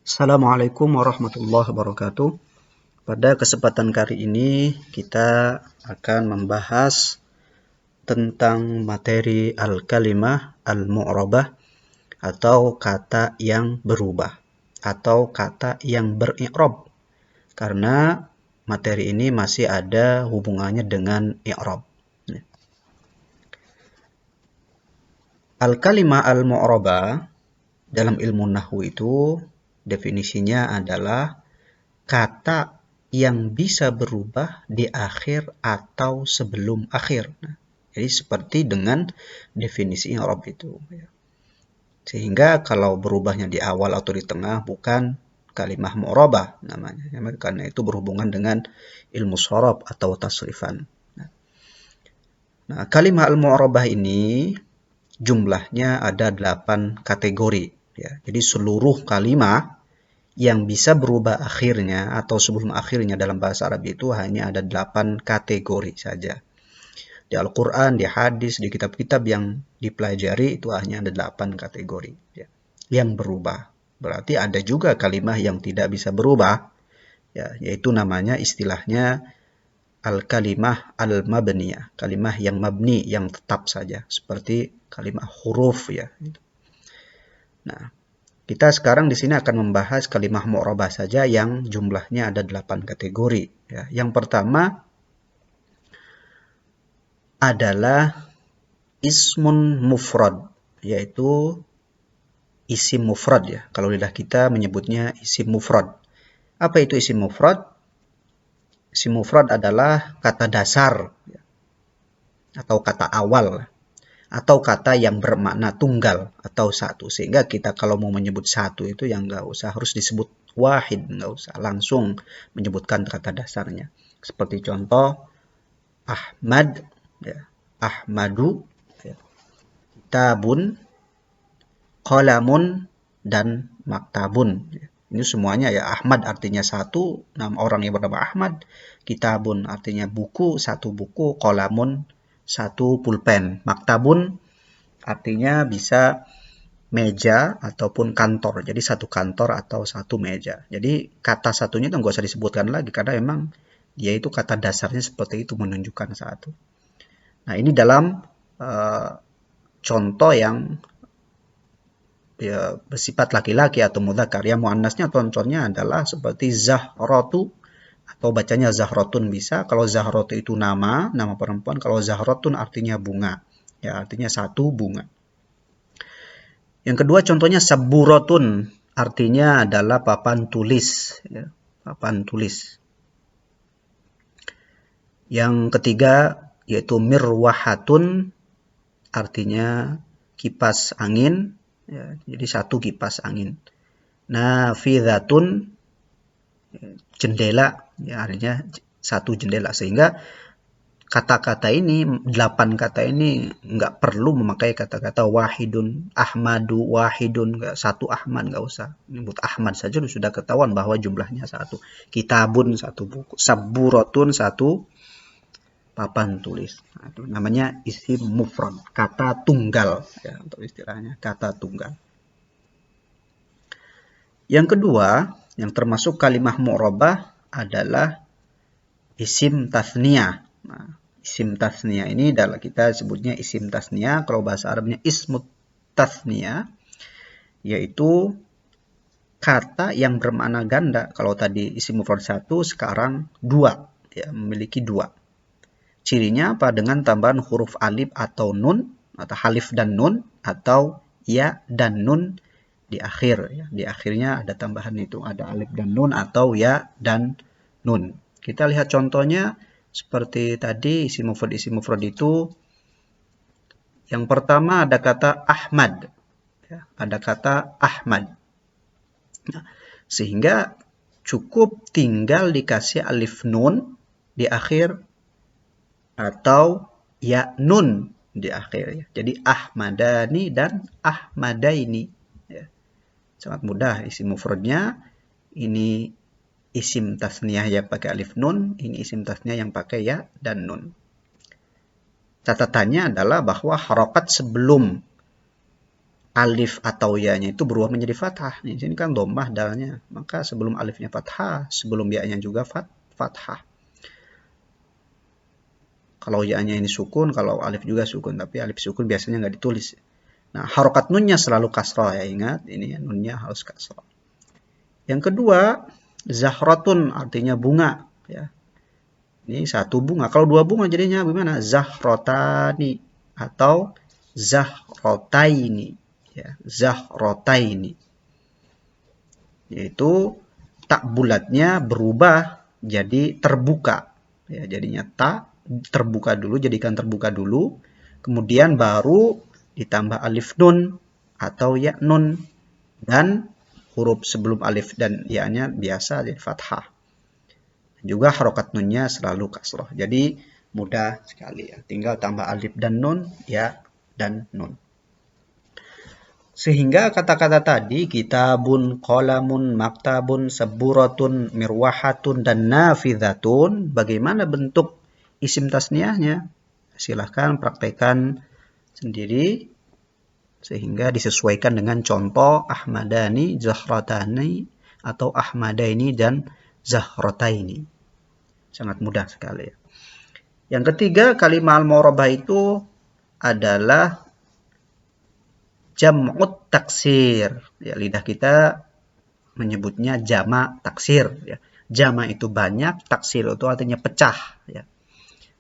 Assalamualaikum warahmatullahi wabarakatuh. Pada kesempatan kali ini kita akan membahas tentang materi al-kalimah al-mu'rabah atau kata yang berubah atau kata yang beri'rab. Karena materi ini masih ada hubungannya dengan i'rab. Al-kalimah al-mu'rabah dalam ilmu nahwu itu definisinya adalah kata yang bisa berubah di akhir atau sebelum akhir. Nah, jadi seperti dengan definisi i'rab itu. Sehingga kalau berubahnya di awal atau di tengah bukan kalimah mu'rabah namanya. Karena itu berhubungan dengan ilmu shorab atau tasrifan. Nah, kalimah al-mu'rabah ini jumlahnya ada 8 kategori. Ya. Jadi seluruh kalimat yang bisa berubah akhirnya atau sebelum akhirnya dalam bahasa Arab itu hanya ada 8 kategori saja. Di Al-Quran, di hadis, di kitab-kitab yang dipelajari itu hanya ada 8 kategori ya, yang berubah. Berarti ada juga kalimat yang tidak bisa berubah, ya, yaitu namanya istilahnya al-kalimah al-mabniyah, kalimah yang mabni, yang tetap saja, seperti kalimah huruf ya. Nah, kita sekarang di sini akan membahas kalimah mu'rabah saja yang jumlahnya ada 8 kategori. Ya. Yang pertama adalah ismun mufrad, yaitu isim mufrad ya. Kalau lidah kita menyebutnya isim mufrad. Apa itu isim mufrad? Isim mufrad adalah kata dasar ya, atau kata awal atau kata yang bermakna tunggal atau satu. Sehingga kita kalau mau menyebut satu itu yang nggak usah harus disebut wahid, nggak usah langsung menyebutkan kata dasarnya. Seperti contoh Ahmad, ya, Ahmadu, ya, kitabun, qalamun, dan maktabun. Ini semuanya ya, Ahmad artinya satu, nama orang yang bernama Ahmad, kitabun artinya buku, satu buku, qalamun, satu pulpen, maktabun artinya bisa meja ataupun kantor. Jadi satu kantor atau satu meja. Jadi kata satunya itu nggak usah disebutkan lagi karena memang dia itu kata dasarnya seperti itu menunjukkan satu. Nah ini dalam contoh yang ya, bersifat laki-laki atau mudzakkar. Yang muannasnya contohnya adalah seperti zahratu atau bacanya zahrotun bisa. Kalau zahratu itu nama perempuan. Kalau zahrotun artinya bunga. Ya, artinya satu bunga. Yang kedua contohnya saburotun, artinya adalah papan tulis. Ya, papan tulis. Yang ketiga yaitu mirwahatun, artinya kipas angin. Ya, jadi satu kipas angin. Nafidatun, jendela, ya, artinya satu jendela. Sehingga kata-kata ini, 8 kata ini nggak perlu memakai kata-kata wahidun, ahmadu, wahidun, satu Ahmad, nggak usah. Nyebut Ahmad saja sudah ketahuan bahwa jumlahnya satu. Kitabun, satu buku. Saburotun, satu papan tulis. Nah, itu namanya isim mufrad, kata tunggal. Ya, untuk istilahnya, kata tunggal. Yang kedua, yang termasuk kalimah mu'rabah adalah isim tasniyah. Nah, isim tasniyah ini dalam kita sebutnya isim tasniyah, kalau bahasa Arabnya ismut tasniyah, yaitu kata yang bermakna ganda. Kalau tadi isim mufrad satu, sekarang dua, ya, memiliki dua. Cirinya apa? Dengan tambahan huruf alif atau nun, atau halif dan nun, atau ya dan nun di akhir. Ya. Di akhirnya ada tambahan itu, ada alif dan nun atau ya dan nun. Kita lihat contohnya seperti tadi isim mufrad itu. Yang pertama ada kata Ahmad. Ya, ada kata Ahmad. Nah, sehingga cukup tinggal dikasih alif nun di akhir atau ya nun di akhir. Ya. Jadi Ahmadani dan Ahmadaini. Ya. Sangat mudah isim mufradnya. Ini isim tasniyah yang pakai alif nun, ini isim tasniyah yang pakai ya dan nun. Catatannya adalah bahwa harokat sebelum alif atau ya-nya itu berubah menjadi fathah. Di sini kan dhammah dalnya, maka sebelum alifnya fathah, sebelum ya-nya juga fathah. Kalau ya-nya ini sukun, kalau alif juga sukun, tapi alif sukun biasanya nggak ditulis. Nah, harokat nunnya selalu kasrah ya, ingat, ini nunnya harus kasrah. Yang kedua, zahratun artinya bunga ya. Ini satu bunga. Kalau dua bunga jadinya gimana? Zahrotani atau zahrotaini ya, zahrotaini. Yaitu tak bulatnya berubah jadi terbuka. Ya, jadinya tak terbuka dulu, jadikan terbuka dulu, kemudian baru ditambah alif nun atau ya nun, dan huruf sebelum alif dan ya-nya biasa jadi fathah. Juga harokat nunnya selalu kasroh. Jadi mudah sekali ya. Tinggal tambah alif dan nun, ya dan nun. Sehingga kata-kata tadi kitabun, qalamun, maktabun, seburatun, mirwahatun, dan nafidhatun, bagaimana bentuk isim tasniahnya? Silahkan praktekkan sendiri sehingga disesuaikan dengan contoh Ahmadani, Zahratani, atau Ahmadaini dan Zahrataini. Sangat mudah sekali. Yang ketiga, kalimat al-mu'rabah itu adalah jam'ut taksir. Ya, lidah kita menyebutnya jama' taksir. Ya. Jama' itu banyak, taksir itu artinya pecah. Ya.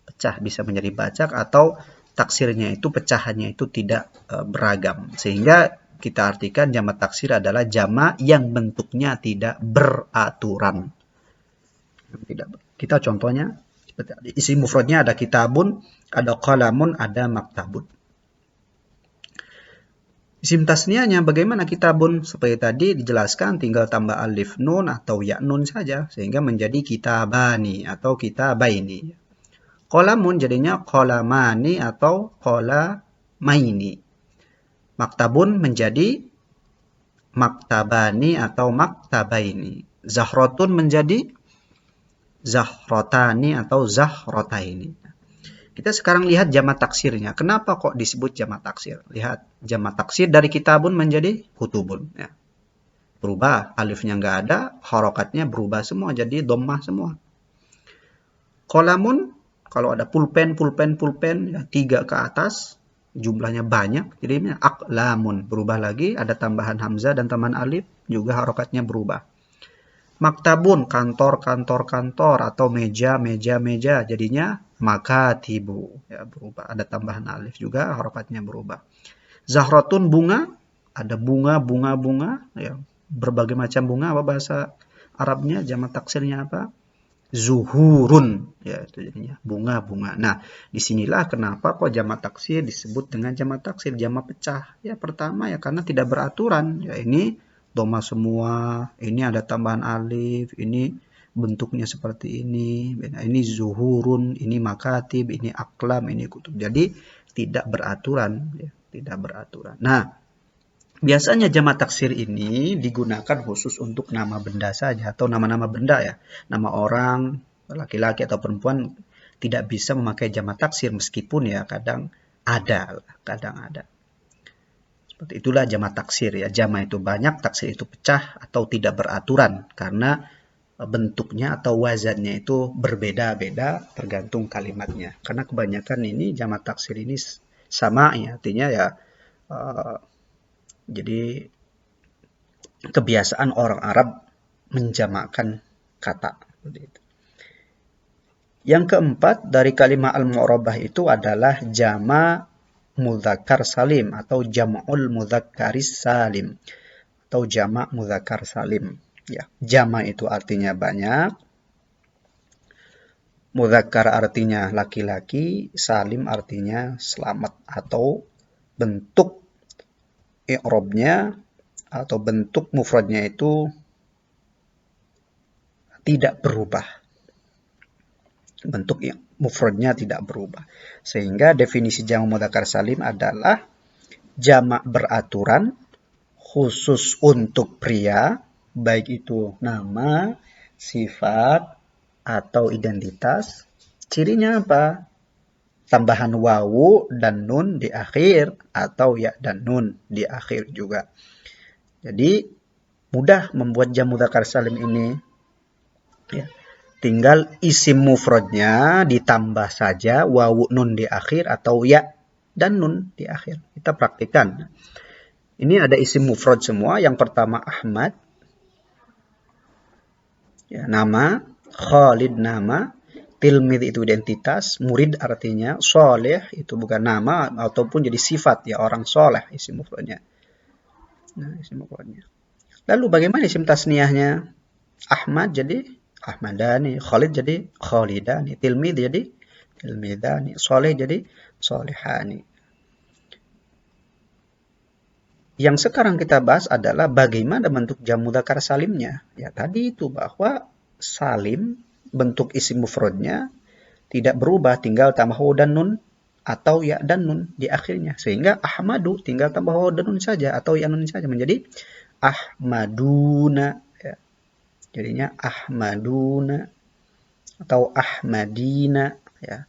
Pecah bisa menjadi bacak atau taksirnya itu pecahannya itu tidak beragam. Sehingga kita artikan jama' taksir adalah jama' yang bentuknya tidak beraturan. Kita contohnya isi mufradnya ada kitabun, ada qalamun, ada maktabun. Isim tasniahnya bagaimana kitabun? Seperti tadi dijelaskan, tinggal tambah alif nun atau ya nun saja sehingga menjadi kitabani atau kitabaini. Qalamun jadinya qalamani atau qalamaini. Maktabun menjadi maktabani atau maktabaini. Zahratun menjadi zahrotani atau zahrotaini. Kita sekarang lihat jamak taksirnya. Kenapa kok disebut jamak taksir? Lihat, jamak taksir dari kitabun menjadi kutubun. Ya. Berubah, alifnya nggak ada, harokatnya berubah semua, jadi dhammah semua. Qalamun, kalau ada pulpen, ya, 3 ke atas, jumlahnya banyak, jadi aqlamun. Berubah lagi, ada tambahan hamzah dan tambahan alif, juga harokatnya berubah. Maktabun, kantor, atau meja, jadinya makatibu. Ya, berubah. Ada tambahan alif juga, harokatnya berubah. Zahratun, bunga. Ada bunga. Ya, berbagai macam bunga. Apa bahasa Arabnya? Jamak taksirnya apa? Zuhurun. Ya, itu jadinya bunga. Nah, disinilah kenapa kok jamak taksir disebut dengan jamak taksir, jamak pecah. Ya, pertama ya karena tidak beraturan. Ya, ini dhammah semua, ini ada tambahan alif, ini bentuknya seperti ini, ini zuhurun, ini makatib, ini aklam, ini kutub. Jadi tidak beraturan, ya, tidak beraturan. Nah, biasanya jamak taksir ini digunakan khusus untuk nama benda saja atau nama-nama benda ya. Nama orang, laki-laki atau perempuan tidak bisa memakai jamak taksir meskipun ya kadang ada. Seperti itulah jamak taksir ya. Jamak itu banyak, taksir itu pecah atau tidak beraturan karena bentuknya atau wazannya itu berbeda-beda tergantung kalimatnya. Karena kebanyakan ini jamak taksir ini sama ya, artinya ya jadi kebiasaan orang Arab menjamakkan kata. Yang keempat dari kalimat al-mu'rabah itu adalah jama' mudzakkar salim atau jam'ul mudzakkaris salim atau jamak mudzakkar salim. Ya, jama' itu artinya banyak, mudzakkar artinya laki-laki, salim artinya selamat, atau bentuk i'rabnya atau bentuk mufradnya itu tidak berubah. Bentuk mufradnya tidak berubah. Sehingga definisi jamak mudzakkar salim adalah jamak beraturan khusus untuk pria, baik itu nama, sifat, atau identitas. Cirinya apa? tambahan wawu dan nun di akhir atau ya dan nun di akhir juga. Jadi mudah membuat jamu dzakar salim ini. Ya. Tinggal isim mufradnya ditambah saja wawu nun di akhir atau ya dan nun di akhir. Kita praktikkan. Ini ada isim mufrad semua. Yang pertama Ahmad, ya, nama, Khalid nama, tilmid itu identitas, murid artinya, soleh itu bukan nama ataupun jadi sifat ya orang soleh isim mufradnya. Nah, isim mufradnya. Lalu bagaimana isim tasniyahnya? Ahmad jadi Ahmadani, Khalid jadi Khalidani, tilmid jadi tilmidani, soleh jadi solehani. Yang sekarang kita bahas adalah bagaimana bentuk jamu dzakar salimnya. Ya tadi itu bahwa salim bentuk isim mufradnya tidak berubah, tinggal tambah waw dan nun atau ya dan nun di akhirnya. Sehingga Ahmadu tinggal tambah waw dan nun saja atau ya nun saja menjadi Ahmaduna. Ya. Jadinya Ahmaduna atau Ahmadina. Ya.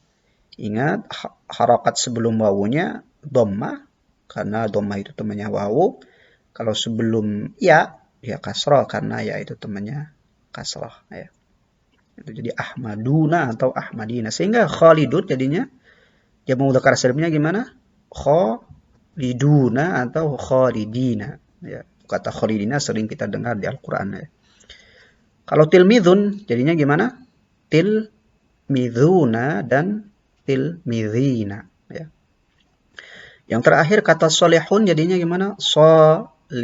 Ingat harokat sebelum wawunya dhammah karena dhammah itu temannya wawu. Kalau sebelum ya kasrah karena ya itu temannya kasrah. Ya. Itu jadi Ahmaduna atau Ahmadina. Sehingga Khalidun jadinya jamu dzakar salimnya gimana? Khaliduna atau Khalidina. Ya, kata Khalidina sering kita dengar di Al-Qur'an ya. Kalau tilmidun jadinya gimana? Tilmiduna dan tilmidina ya. Yang terakhir kata solihun jadinya gimana? Solihuna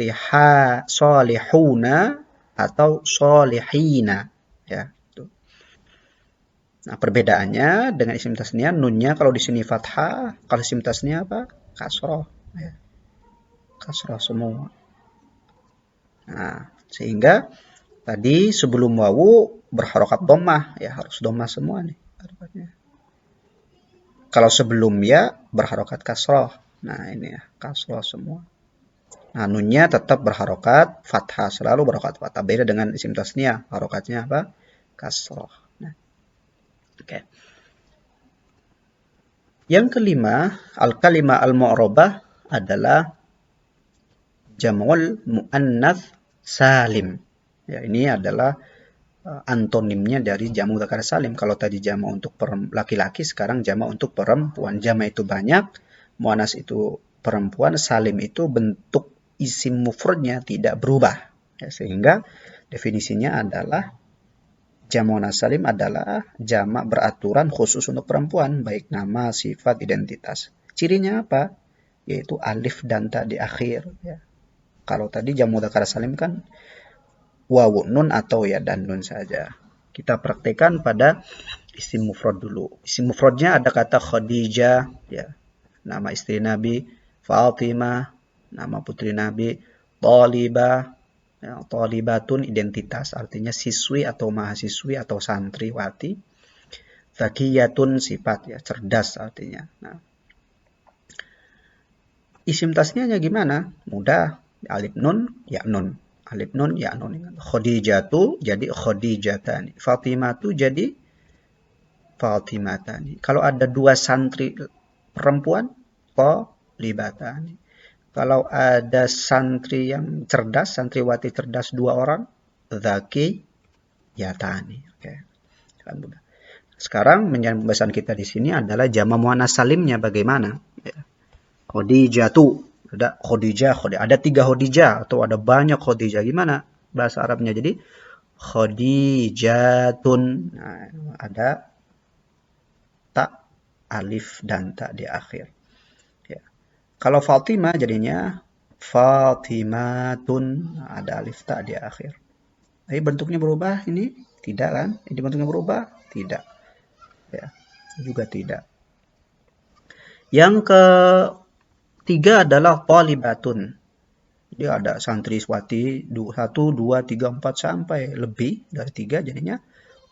atau solihina ya. Nah, perbedaannya dengan isim tasniyah, nunnya kalau di sini fathah, kalau isim tasniyah apa? Kasroh. Ya. Kasroh semua. Nah, sehingga tadi sebelum wawu berharokat dhammah, ya harus dhammah semua nih harokatnya. Kalau sebelum ya berharokat kasroh. Nah, ini ya, kasroh semua. Nah, nunnya tetap berharokat fathah, selalu berharokat fathah. Beda dengan isim tasniyah, harokatnya apa? Kasroh. Oke. Yang kelima, al-kalimah al-mu'rabah adalah jam'ul muannats salim. Ya, ini adalah antonimnya dari jamu dzakar salim. Kalau tadi jamak untuk laki-laki, sekarang jamak untuk perempuan. Jamak itu banyak, muannats itu perempuan, salim itu bentuk isim mufradnya tidak berubah. Ya, sehingga definisinya adalah jamu muannats salim adalah jamak beraturan khusus untuk perempuan, baik nama, sifat, identitas. Cirinya apa? Yaitu alif dan ta di akhir. Ya. Kalau tadi jamu dzakar salim kan wawu nun atau ya dan nun saja. Kita praktekkan pada isim mufrad dulu. Isim mufradnya ada kata Khadijah, ya, nama istri Nabi, Fatimah, nama putri Nabi, Thalibah. Ya, thalibatun identitas artinya siswi atau mahasiswi atau santriwati. Zakiyatun sifat ya cerdas artinya. Nah, isim tasniyahnya gimana? Mudah. Alif nun ya nun. Alif nun ya nun. Khadijatu jadi khadijatani. Fatimatu jadi fatimatani. Kalau ada dua santri perempuan, thalibatani. Kalau ada santri yang cerdas, santriwati cerdas 2 orang, zakiyatani. Oke. Sekarang menjadi pembahasan kita di sini adalah jamak muannats salimnya bagaimana? Ya. Khadijatu, ada Khadijah, ada 3 Khadijah atau ada banyak Khadijah. Gimana bahasa Arabnya? Jadi Khadijatun. Nah, ada ta, alif dan ta di akhir. Kalau Fatimah jadinya Fatimatun, ada alif ta di akhir. Tapi bentuknya berubah ini? Tidak kan? Ini bentuknya berubah? Tidak. Ya, juga tidak. Yang ketiga adalah Thalibatun. Jadi ada santriwati 1, 2, 3, 4 sampai lebih dari 3 jadinya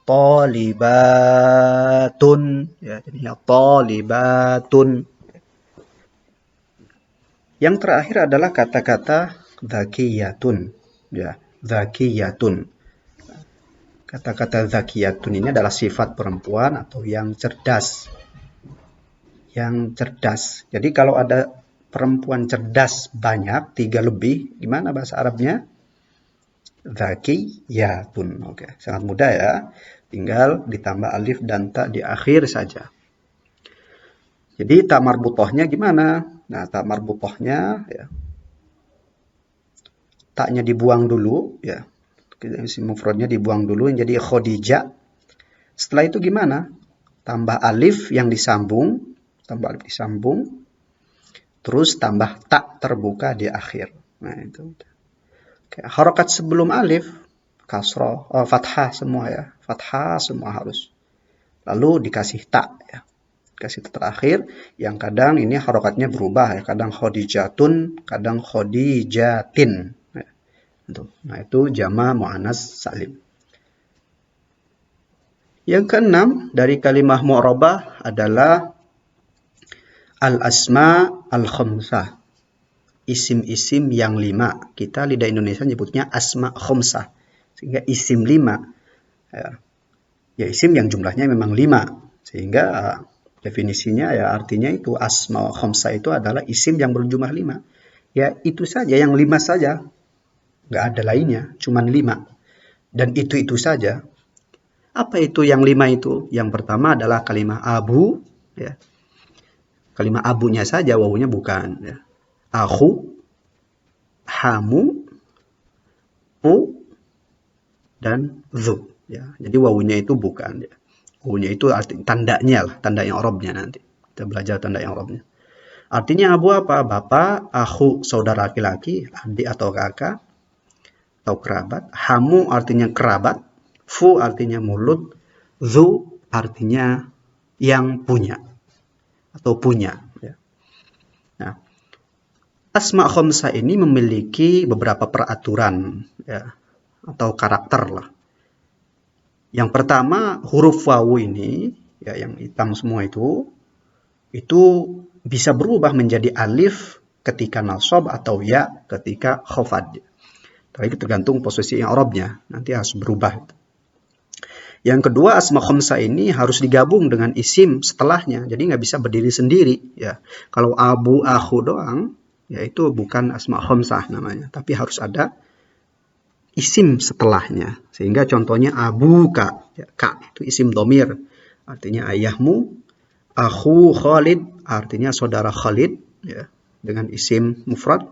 Thalibatun. Ya, jadinya Thalibatun. Yang terakhir adalah kata-kata zakiyatun. Ya, zakiyatun. Kata-kata zakiyatun ini adalah sifat perempuan atau yang cerdas. yang cerdas. Jadi kalau ada perempuan cerdas banyak, 3 lebih, gimana bahasa Arabnya? Zakiyatun. Oke, sangat mudah ya. Tinggal ditambah alif dan ta di akhir saja. Jadi ta marbutohnya gimana? Nah, ta marbutohnya ya, taknya dibuang dulu ya. Isim mufradnya dibuang dulu yang jadi Khadijah. Setelah itu gimana? Tambah alif yang disambung, terus tambah tak terbuka di akhir. Nah, itu. Oke, harokat sebelum alif kasroh, fathah semua ya. Fathah semua harus. Lalu dikasih tak ya. Kasih terakhir yang kadang ini harokatnya berubah ya, kadang khadijatun, kadang khadijatin. Nah, itu jama muannas salim. Yang keenam dari kalimah mu'rabah adalah al-asma al-khamsah. Isim-isim yang 5. Kita lidah Indonesia nyebutnya asma khamsah. Sehingga isim 5. Ya, isim yang jumlahnya memang 5. Sehingga definisinya ya artinya itu asma khamsah itu adalah isim yang berjumlah 5. Ya itu saja, yang 5 saja. Nggak ada lainnya, cuman 5. Dan itu saja. Apa itu yang 5 itu? Yang pertama adalah kalimat abu. Ya. Kalimat abunya saja, wawunya bukan. Ya. Akhu, hamu, pu, dan zu. Ya. Jadi wawunya itu bukan. Ya. Wawunya itu arti tandanya lah, tanda yang Arabnya nanti. Kita belajar tanda yang Arabnya. Artinya abu apa? Bapak, akhu, saudara laki-laki, adik atau kakak, atau kerabat. Hamu artinya kerabat. Fu artinya mulut. Zu artinya yang punya. Atau punya. Ya. Nah, asma khamsah ini memiliki beberapa peraturan ya, atau karakter lah. Yang pertama, huruf wawu ini, ya, yang hitam semua itu bisa berubah menjadi alif ketika nasab atau ya ketika khafad. Tapi tergantung posisi yang Arabnya, nanti harus berubah. Yang kedua, asma khamsah ini harus digabung dengan isim setelahnya, jadi nggak bisa berdiri sendiri. Ya, kalau abu, akhu doang, ya itu bukan asma khamsah namanya, tapi harus ada isim setelahnya. Sehingga contohnya abuka, ya, ka itu isim domir, artinya ayahmu. Akhu Khalid artinya saudara Khalid, ya, dengan isim mufrad.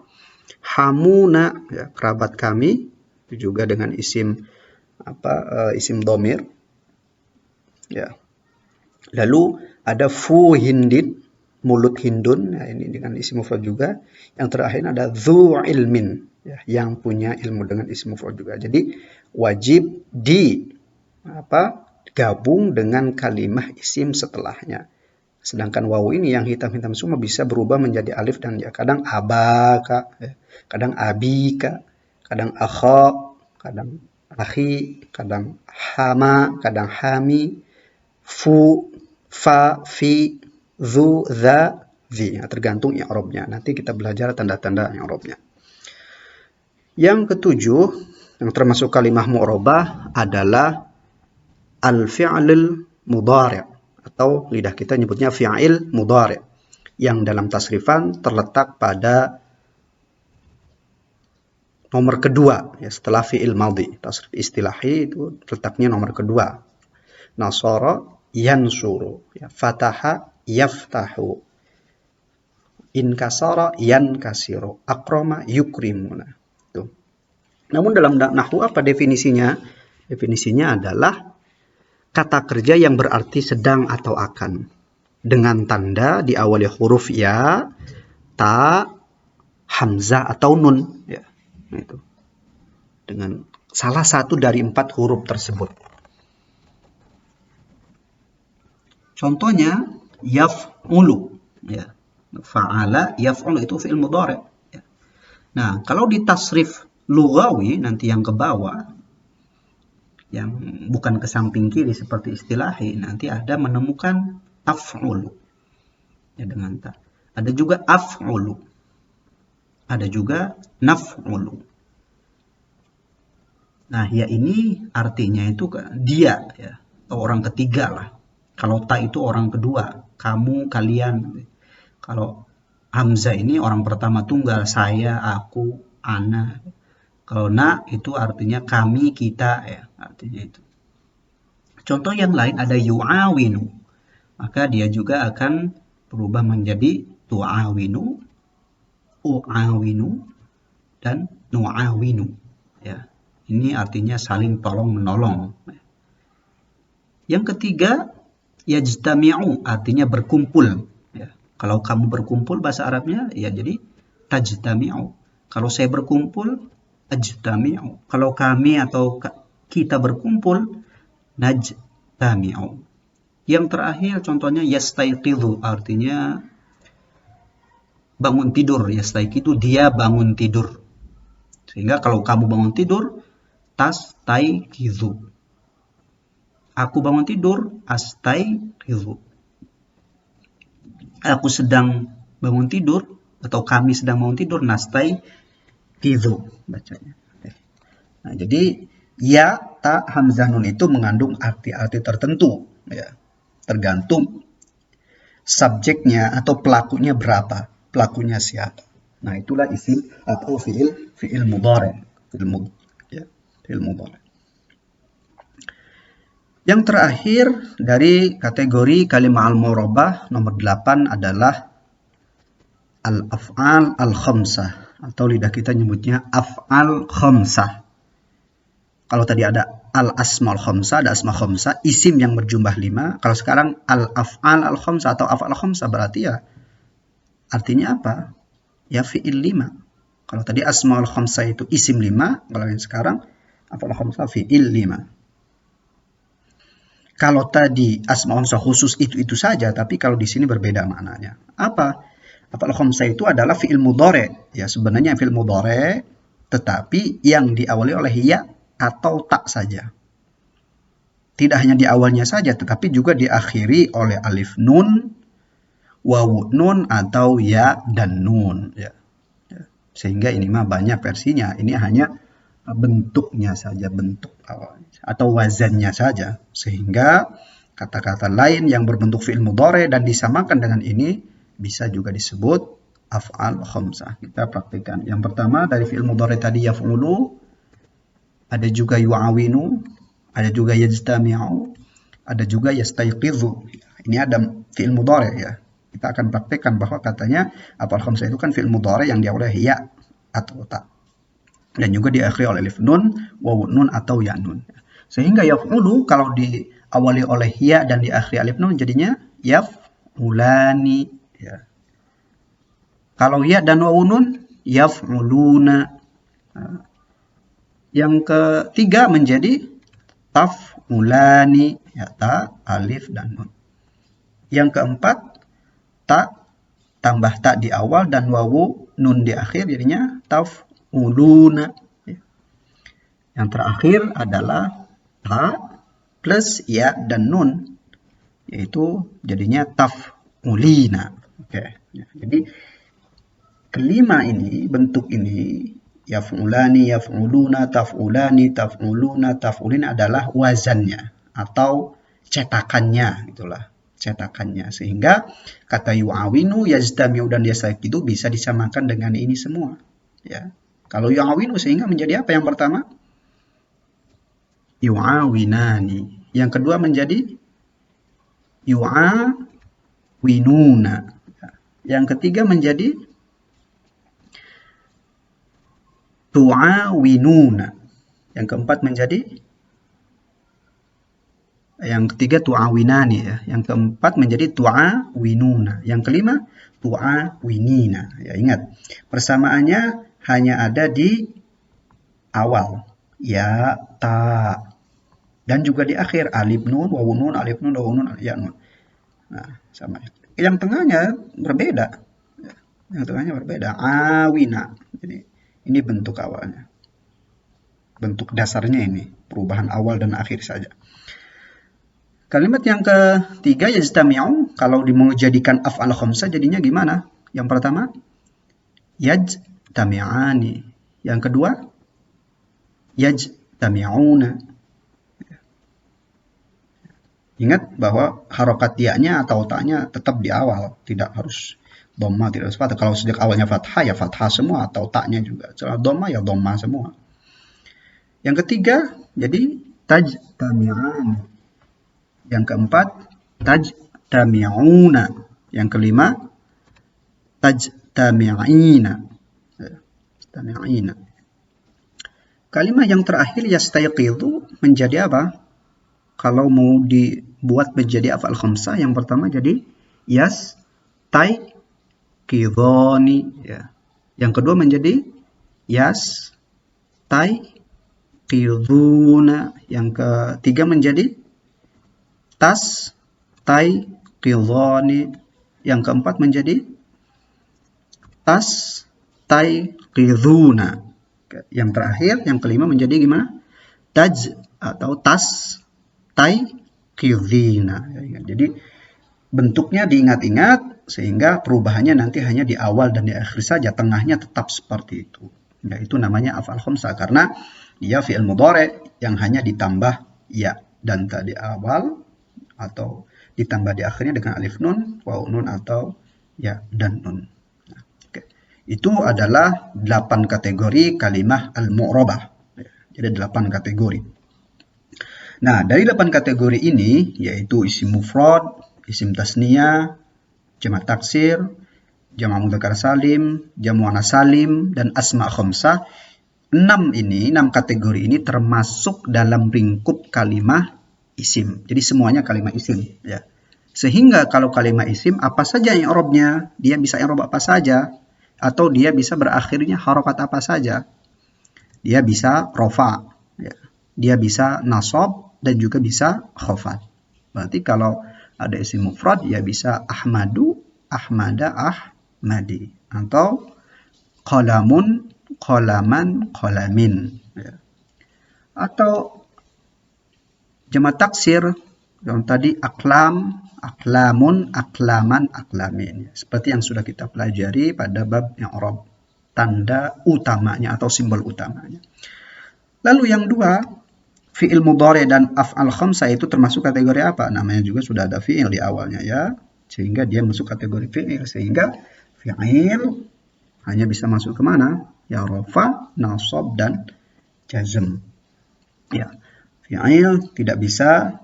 Hamuna, ya, kerabat kami, itu juga dengan isim isim domir. Ya. Lalu ada fu hindin, mulut hindun, nah ini dengan isim mufrad juga. Yang terakhir ada dzu ilmin, ya, yang punya ilmu dengan isim mufrad juga. Jadi wajib gabung dengan kalimah isim setelahnya. Sedangkan wawu ini yang hitam-hitam semua bisa berubah menjadi alif dan ya. Kadang abaka, ya. Kadang abika, kadang akha, kadang akhi, kadang hama, kadang hami, fu, fa, fi, zu, za, zi. Ya, tergantung i'rabnya. Nanti kita belajar tanda-tanda i'rabnya. Yang ketujuh, yang termasuk kalimah mu'rabah adalah al-fi'lul mudhari', atau lidah kita nyebutnya fi'il mudhari', yang dalam tasrifan terletak pada nomor kedua ya, setelah fi'il madhi. Tasrif istilahi itu letaknya nomor kedua. Nasara yansuru, ya, fataha yaftahu, inkasara yankasiru, akrama yukrimuna. Tuh. Namun dalam nahwu apa definisinya? Definisinya adalah kata kerja yang berarti sedang atau akan, dengan tanda diawali huruf ya, ta, hamzah atau nun. Ya, itu. Dengan salah satu dari 4 huruf tersebut. Contohnya yaf'ulu, ya. Fa'ala yaf'ulu itu fi'il mudhari'. Ya. Nah, kalau di tasrif lughawi nanti yang ke bawah, yang bukan ke samping kiri seperti istilahi, nanti ada menemukan af'ulu. Ya, dengan ta. Ada juga af'ulu. Ada juga naf'ulu. Nah, ya ini artinya itu dia, ya, atau orang ketiga lah. Kalau ta itu orang kedua, kamu, kalian. Kalau hamzah ini orang pertama tunggal, saya, aku, ana. Kalau na itu artinya kami, kita, ya, artinya itu. Contoh yang lain ada yu'awinu, maka dia juga akan berubah menjadi tu'awinu, u'awinu, dan nu'awinu. Ya, ini artinya saling tolong menolong. Yang ketiga, yajtami'u, artinya berkumpul. Ya, kalau kamu berkumpul bahasa Arabnya, ya jadi tajtami'u. Kalau saya berkumpul, ajtami'u. Kalau kami atau kita berkumpul, najtami'u. Yang terakhir contohnya yastayqidhu, artinya bangun tidur. Yastayqidhu, dia bangun tidur. Sehingga kalau kamu bangun tidur, tastayqidhu. Aku bangun tidur, astayqidhu. Aku sedang bangun tidur atau kami sedang bangun tidur, nastayqidhu bacanya. Nah, jadi ya, ta, hamzah, nun itu mengandung arti-arti tertentu, ya. Tergantung subjeknya atau pelakunya berapa, pelakunya siapa. Nah, itulah isim atau fiil mudhari', fiil mudhari'. Yang terakhir dari kategori kalimah al-murabah nomor 8 adalah al-af'al al-khamsah, atau lidah kita nyebutnya af'al khamsah. Kalau tadi ada al-asmaul khamsah, ada asma khamsah, isim yang berjumlah 5. Kalau sekarang al-af'al al-khamsah atau af'al khamsah berarti ya artinya apa? Ya fi'il 5. Kalau tadi asmaul khamsah itu isim 5, kalau yang sekarang af'al khamsah fi'il 5. Kalau tadi asmaul khamsah khusus itu saja, tapi kalau di sini berbeda maknanya. Apa? Af'al khamsah itu adalah fi'il mudhari'. Ya, sebenarnya fi'il mudhari', tetapi yang diawali oleh ya atau tak saja. Tidak hanya di awalnya saja, tetapi juga diakhiri oleh alif nun, wawu nun, atau ya dan nun. Ya. Sehingga ini mah banyak versinya. Ini hanya bentuknya saja, bentuk awalnya atau wazannya saja. Sehingga kata-kata lain yang berbentuk fi'il mudhari' dan disamakan dengan ini bisa juga disebut af'al khamsah. Kita praktikkan. Yang pertama dari fi'il mudhari' tadi yaf'ulu, ada juga yu'awinu, ada juga yajtami'u, ada juga yastayqidhu. Ini ada fi'il mudhari' ya. Kita akan praktekkan bahwa katanya af'al khamsah itu kan fi'il mudhari' yang diawali ya atau ta. Dan juga diakhiri oleh alif nun, wawu nun, atau ya nun. Sehingga yaf'ulu kalau diawali oleh ya dan diakhiri alif nun jadinya yaf'ulani. Ya. Kalau ya dan wawu nun, yaf'uluna. Yang ketiga menjadi taf'ulani, ya, ta, alif, dan nun. Yang keempat, ta tambah ta di awal dan wawu nun di akhir jadinya taf'uluna. Yang terakhir adalah ta plus ya dan nun, yaitu jadinya taf'ulina. Oke. Jadi kelima ini, bentuk ini, yaf'ulani, yaf'uluna, taf'ulani, taf'uluna, taf'ulina adalah wazannya atau cetakannya, itulah cetakannya. Sehingga kata yu'awinu, yajtami'u, dan yastayqidhu bisa disamakan dengan ini semua. Ya. Kalau yu'awinu sehingga menjadi apa yang pertama? Yu'awinani. Yang kedua menjadi yu'awinuna. Yang ketiga menjadi tu'awinuna. Yang keempat menjadi, yang ketiga tu'awinani ya. Yang keempat menjadi tu'awinuna. Yang kelima tu'awinina. Ya, ingat, persamaannya hanya ada di awal. Ya, ta. Dan juga di akhir alif nun, wawu nun, alif nun, wawu nun, ya nun. Nah, sama. Yang tengahnya berbeda. Yang tengahnya berbeda. Awina. Jadi ini bentuk awalnya. Bentuk dasarnya ini. Perubahan awal dan akhir saja. Kalimat yang ketiga, yajtami'u. Kalau mau dijadikan af'al khamsah jadinya gimana? Yang pertama, yajtami'ani. Yang kedua, yajtami'una. Ingat bahwa harokat ya-nya atau ta-nya tetap di awal, tidak harus dhamma, tidak harus fathah. Kalau sejak awalnya fathah ya fathah semua, atau ta-nya juga. Setelah dhamma ya dhamma semua. Yang ketiga, jadi tajtami'an. Yang keempat, tajtami'una. Yang kelima, tajtami'ina. Tajtami'ina. Kalimat yang terakhir yastayqidhu menjadi apa? Kalau mau dibuat menjadi af'al khamsah, yang pertama jadi yastayqidhani, ya. Yang kedua menjadi yastayqidhuna. Yang ketiga menjadi tastayqidhani. Yang keempat menjadi tastayqidhuna. Yang terakhir, yang kelima menjadi gimana? Atau tastayqidhina. Jadi bentuknya diingat-ingat sehingga perubahannya nanti hanya di awal dan di akhir saja, tengahnya tetap seperti itu. Ya, itu namanya af'al khamsah karena dia fi'il mudhari yang hanya ditambah ya dan ta di awal atau ditambah di akhirnya dengan alif nun, waw nun atau ya dan nun. Nah, itu adalah 8 kategori kalimah al-mu'rabah. Jadi 8 kategori. Nah, dari 8 kategori ini, yaitu isim mufrad, isim tasniyah, jamak taksir, jamak mudzakkar salim, jamak muannas salim, dan asma khamsah. 6 kategori ini termasuk dalam lingkup kalimah isim. Jadi semuanya kalimah isim. Ya. Sehingga kalau kalimah isim, apa saja i'rabnya, dia bisa i'rab apa saja, atau dia bisa berakhirnya harokat apa saja. Dia bisa rofa, ya. Dia bisa nasab, dan juga bisa khafat. Berarti kalau ada isim mufrad ya bisa ahmadu, ahmada, ahmadi, atau qalamun, qalaman, qalamin, ya. Atau jamak taksir yang tadi aklam, aklamun, aklaman, aklamin, seperti yang sudah kita pelajari pada bab i'rab, tanda utamanya atau simbol utamanya. Lalu yang dua, fi'il mudhari dan af'al khamsah itu termasuk kategori apa? Namanya juga sudah ada fi'il di awalnya ya. Sehingga dia masuk kategori fi'il. Sehingga fi'il hanya bisa masuk kemana? Ya rafa, nasab, dan jazm. Ya, fi'il tidak bisa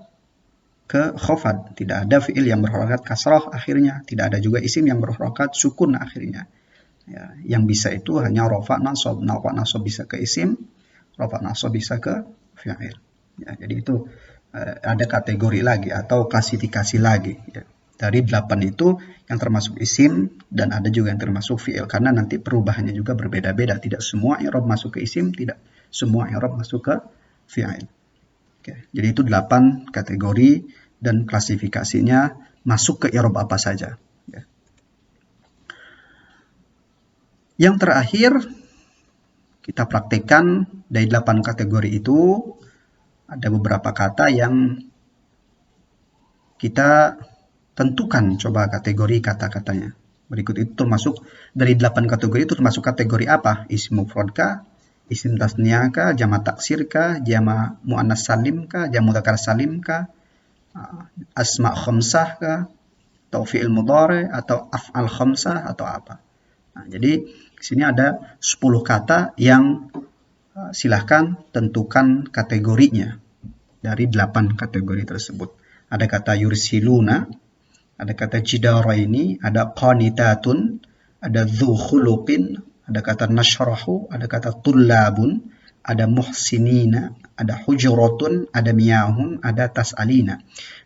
ke khafad. Tidak ada fi'il yang berharokat kasrah akhirnya. Tidak ada juga isim yang berharokat sukun akhirnya. Ya, yang bisa itu hanya rafa, nasab. Rafa, nasab bisa ke isim. Rafa, nasab bisa ke fi'il. Ya, jadi itu ada kategori lagi atau klasifikasi lagi. Ya. Dari 8 itu yang termasuk isim dan ada juga yang termasuk fi'il karena nanti perubahannya juga berbeda-beda. Tidak semua i'rab masuk ke isim, tidak semua i'rab masuk ke fi'il. Oke. Jadi itu 8 kategori dan klasifikasinya masuk ke i'rab apa saja. Ya. Yang terakhir kita praktekkan dari 8 kategori itu ada beberapa kata yang kita tentukan coba kategori kata-katanya. Berikut itu termasuk dari 8 kategori itu termasuk kategori apa? Isim mufrad kah? Isim tasniyah kah? Jamak taksir kah? Jamak muannas salim kah? Jamak mudzakkar salim kah? Asma khamsah kah? Atau fi'il mudhari atau af'al khamsah atau apa? Nah, jadi di sini ada 10 kata yang silahkan tentukan kategorinya dari 8 kategori tersebut. Ada kata yursiluna, ada kata jidaraini, ada qanitatun, ada dzu khuluqin, ada kata nashrahu, ada kata tullabun, ada muhsinina, ada hujuratun, ada miyahun, ada tas'alina.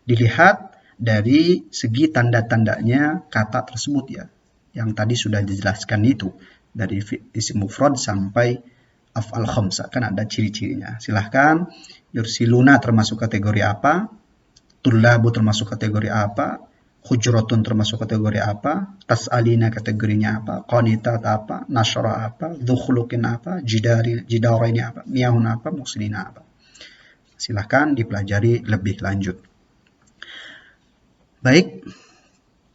Dilihat dari segi tanda-tandanya kata tersebut ya. Yang tadi sudah dijelaskan itu dari isim mufrad sampai af'al khamsah kan ada ciri-cirinya. Silahkan yursiluna termasuk kategori apa? Tullabu termasuk kategori apa? Hujuratun termasuk kategori apa? Tas'alina kategorinya apa? Qanitat apa? Nasyra apa? Dzukhulukin apa? Jidaraini apa? Miyahun apa? Muhsinina apa? Silahkan dipelajari lebih lanjut. Baik,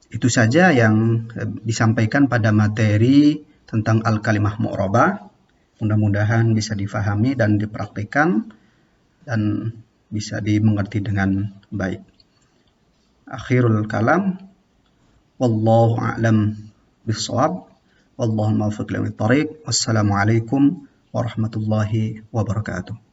itu saja yang disampaikan pada materi tentang al-kalimah mu'rabah. Mudah-mudahan bisa difahami dan dipraktikkan dan bisa dimengerti dengan baik. akhirul kalam. Wallahu a'lam bishawab. Wallahul muwaffiq ila thariq. Wassalamualaikum warahmatullahi wabarakatuh.